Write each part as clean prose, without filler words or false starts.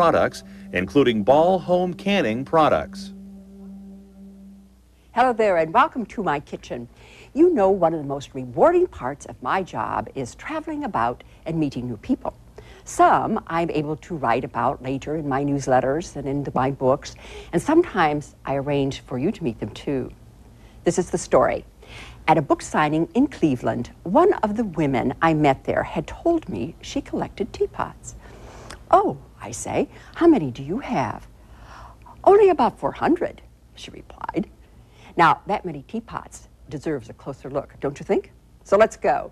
products, including Ball home canning products. Hello there and welcome to my kitchen. You know, one of the most rewarding parts of my job is traveling about and meeting new people. Some I'm able to write about later in my newsletters and in my books, and sometimes I arrange for you to meet them too. This is the story. At a book signing in Cleveland, one of the women I met there had told me she collected teapots. "Oh," I say, "how many do you have?" "Only about 400, she replied. Now, that many teapots deserves a closer look, don't you think? So let's go.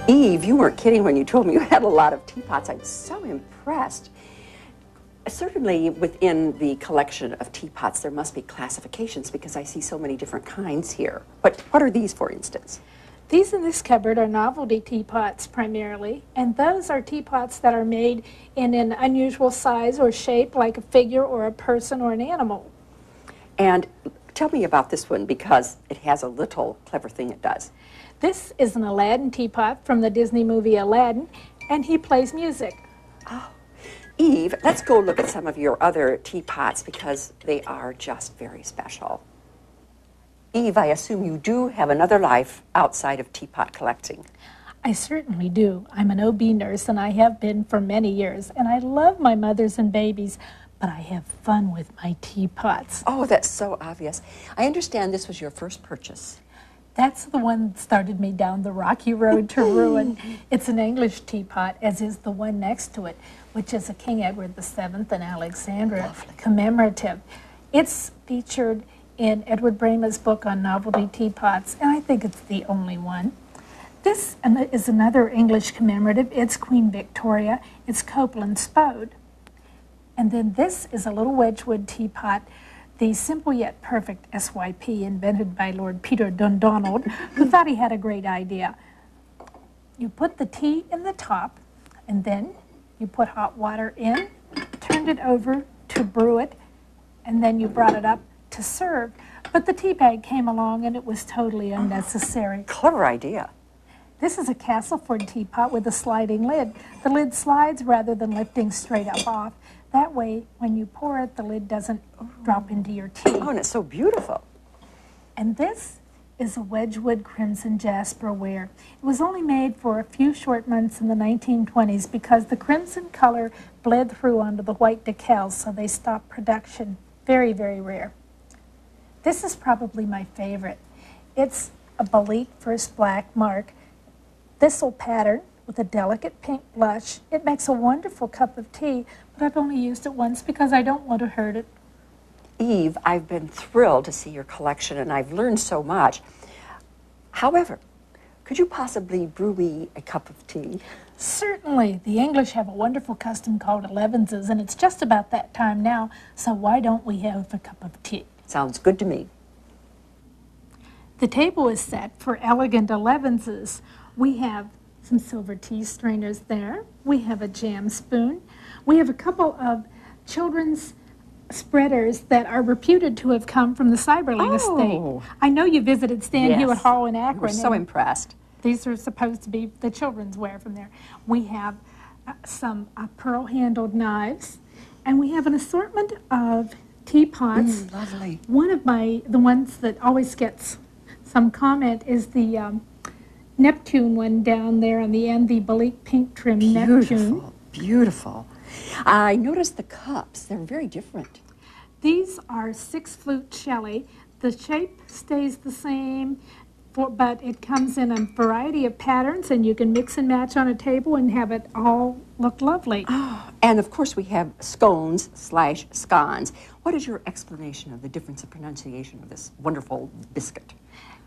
Eve, you weren't kidding when you told me you had a lot of teapots. I'm so impressed. Certainly within the collection of teapots, there must be classifications because I see so many different kinds here. But what are these, for instance? These in this cupboard are novelty teapots primarily, and those are teapots that are made in an unusual size or shape, like a figure or a person or an animal. And tell me about this one because it has a little clever thing it does. This is an Aladdin teapot from the Disney movie Aladdin, and he plays music. Oh. Eve, let's go look at some of your other teapots because they are just very special. Eve, I assume you do have another life outside of teapot collecting. I certainly do. I'm an OB nurse, and I have been for many years, and I love my mothers and babies, but I have fun with my teapots. Oh, that's so obvious. I understand this was your first purchase. That's the one that started me down the rocky road to ruin. It's an English teapot, as is the one next to it, which is a King Edward VII and Alexandra commemorative. It's featured in Edward Brema's book on novelty teapots, and I think it's the only one. This is another English commemorative. It's Queen Victoria. It's Copeland Spode. And then this is a little Wedgwood teapot, the simple yet perfect SYP invented by Lord Peter Dundonald, who thought he had a great idea. You put the tea in the top, and then you put hot water in, turned it over to brew it, and then you brought it up to serve. But the tea bag came along, and it was totally unnecessary. Clever idea. This is a Castleford teapot with a sliding lid. The lid slides rather than lifting straight up off. That way, when you pour it, the lid doesn't drop into your tea. Oh, and it's so beautiful. And this is a Wedgwood Crimson Jasper ware. It was only made for a few short months in the 1920s because the crimson color bled through onto the white decals, so they stopped production. Very, very rare. This is probably my favorite. It's a Balique First Black Mark thistle pattern with a delicate pink blush. It makes a wonderful cup of tea, but I've only used it once because I don't want to hurt it. Eve, I've been thrilled to see your collection and I've learned so much. However, could you possibly brew me a cup of tea? Certainly. The English have a wonderful custom called elevenses, and it's just about that time now, so why don't we have a cup of tea? Sounds good to me. The table is set for elegant elevenses. We have some silver tea strainers there. We have a jam spoon. We have a couple of children's spreaders that are reputed to have come from the Cyberling estate. I know you visited Stan Hewitt Hall in Akron. We were so impressed. These are supposed to be the children's wear from there. We have some pearl-handled knives, and we have an assortment of teapots. Lovely. One of the ones that always gets some comment is the Neptune one down there on the end, the Balique pink trim Neptune. Beautiful. I noticed the cups. They're very different. These are 6-flute Shelley. The shape stays the same, but it comes in a variety of patterns, and you can mix and match on a table and have it all look lovely. Oh, and of course we have scones/scones. What is your explanation of the difference of pronunciation of this wonderful biscuit?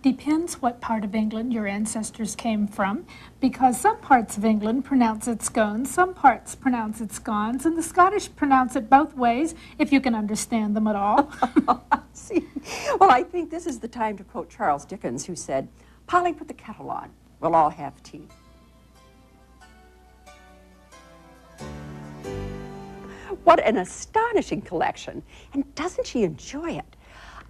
Depends what part of England your ancestors came from, because some parts of England pronounce it scones, some parts pronounce it scones, and the Scottish pronounce it both ways, if you can understand them at all. See, well, I think this is the time to quote Charles Dickens, who said, "Polly, put the kettle on. We'll all have tea." What an astonishing collection, and doesn't she enjoy it?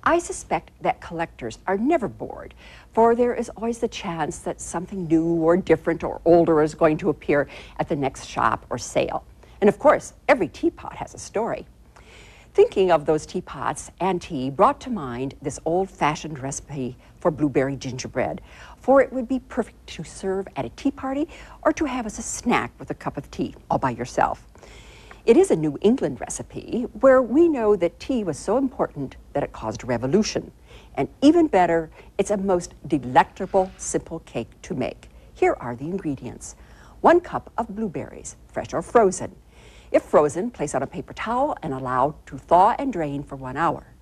I suspect that collectors are never bored, for there is always the chance that something new or different or older is going to appear at the next shop or sale. And of course, every teapot has a story. Thinking of those teapots and tea brought to mind this old-fashioned recipe for blueberry gingerbread, for it would be perfect to serve at a tea party or to have as a snack with a cup of tea all by yourself. It is a New England recipe where we know that tea was so important that it caused a revolution. And even better, it's a most delectable, simple cake to make. Here are the ingredients. 1 cup of blueberries, fresh or frozen. If frozen, place on a paper towel and allow to thaw and drain for 1 hour.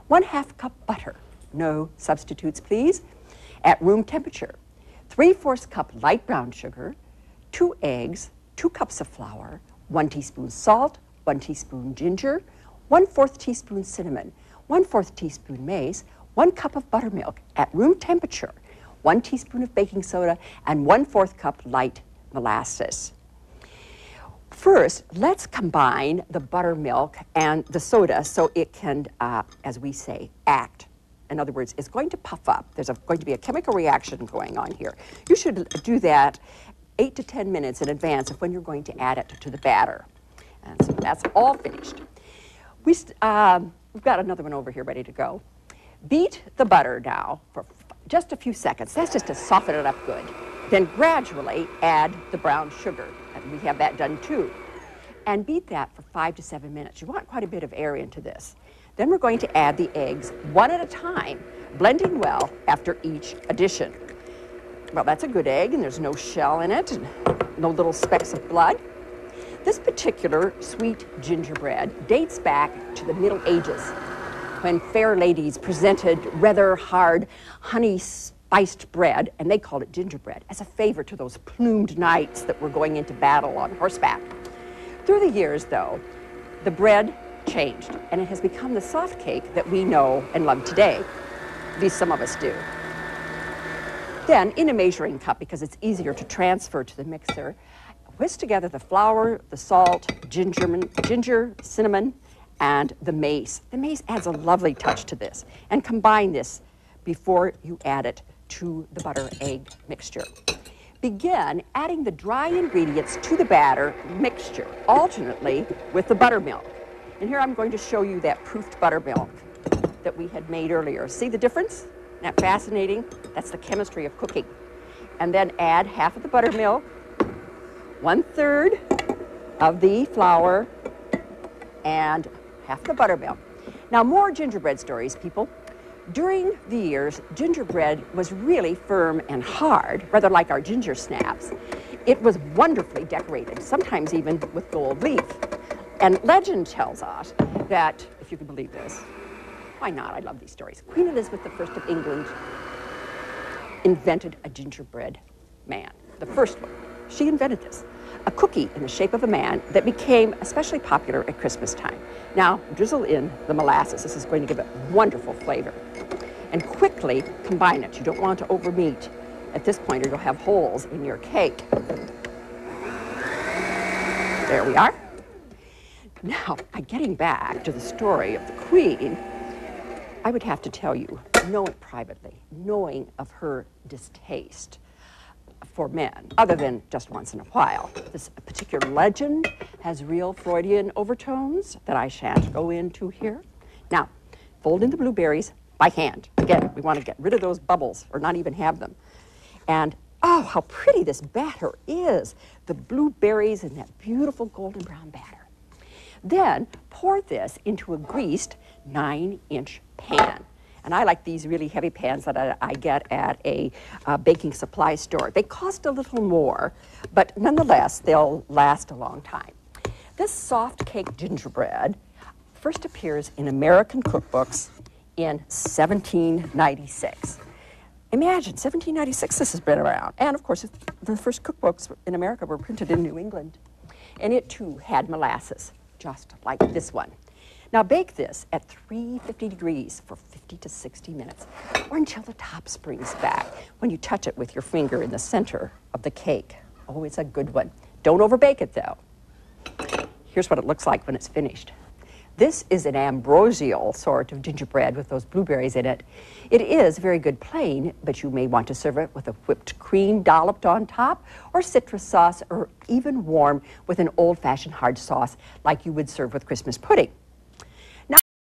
1/2 cup butter, no substitutes please, at room temperature. 3/4 cup light brown sugar, 2 eggs, 2 cups of flour, 1 teaspoon salt, 1 teaspoon ginger, 1/4 teaspoon cinnamon, 1/4 teaspoon mace, 1 cup of buttermilk at room temperature, 1 teaspoon of baking soda, and 1/4 cup light molasses. First, let's combine the buttermilk and the soda so it can, as we say, act. In other words, it's going to puff up. There's going to be a chemical reaction going on here. You should do that 8 to 10 minutes in advance of when you're going to add it to the batter. And so that's all finished. We've got another one over here ready to go. Beat the butter now for just a few seconds. That's just to soften it up good. Then gradually add the brown sugar. And we have that done too. And beat that for 5 to 7 minutes. You want quite a bit of air into this. Then we're going to add the eggs one at a time, blending well after each addition. Well, that's a good egg, and there's no shell in it, and no little specks of blood. This particular sweet gingerbread dates back to the Middle Ages, when fair ladies presented rather hard honey-spiced bread, and they called it gingerbread, as a favor to those plumed knights that were going into battle on horseback. Through the years, though, the bread changed, and it has become the soft cake that we know and love today. At least some of us do. Then, in a measuring cup, because it's easier to transfer to the mixer, whisk together the flour, the salt, ginger, cinnamon, and the mace. The mace adds a lovely touch to this. And combine this before you add it to the butter-egg mixture. Begin adding the dry ingredients to the batter mixture, alternately with the buttermilk. And here I'm going to show you that proofed buttermilk that we had made earlier. See the difference? Isn't that fascinating? That's the chemistry of cooking. And then add half of the buttermilk, 1/3 of the flour, and half the buttermilk. Now, more gingerbread stories, people. During the years, gingerbread was really firm and hard, rather like our ginger snaps. It was wonderfully decorated, sometimes even with gold leaf. And legend tells us that, if you can believe this, why not? I love these stories. Queen Elizabeth I of England invented a gingerbread man, the first one. She invented this, a cookie in the shape of a man that became especially popular at Christmas time. Now, drizzle in the molasses. This is going to give it wonderful flavor. And quickly combine it. You don't want to overmeat at this point or you'll have holes in your cake. There we are. Now, getting back to the story of the Queen, I would have to tell you, know it privately, knowing of her distaste for men, other than just once in a while. This particular legend has real Freudian overtones that I shan't go into here. Now, fold in the blueberries by hand. Again, we want to get rid of those bubbles or not even have them. And oh, how pretty this batter is. The blueberries in that beautiful golden brown batter. Then pour this into a greased 9-inch pan. And I like these really heavy pans that I get at a baking supply store. They cost a little more, but nonetheless, they'll last a long time. This soft cake gingerbread first appears in American cookbooks in 1796. Imagine, 1796 this has been around. And of course, the first cookbooks in America were printed in New England. And it too had molasses, just like this one. Now bake this at 350 degrees for 50 to 60 minutes, or until the top springs back when you touch it with your finger in the center of the cake. Oh, it's a good one. Don't overbake it though. Here's what it looks like when it's finished. This is an ambrosial sort of gingerbread with those blueberries in it. It is very good plain, but you may want to serve it with a whipped cream dolloped on top, or citrus sauce, or even warm with an old-fashioned hard sauce like you would serve with Christmas pudding.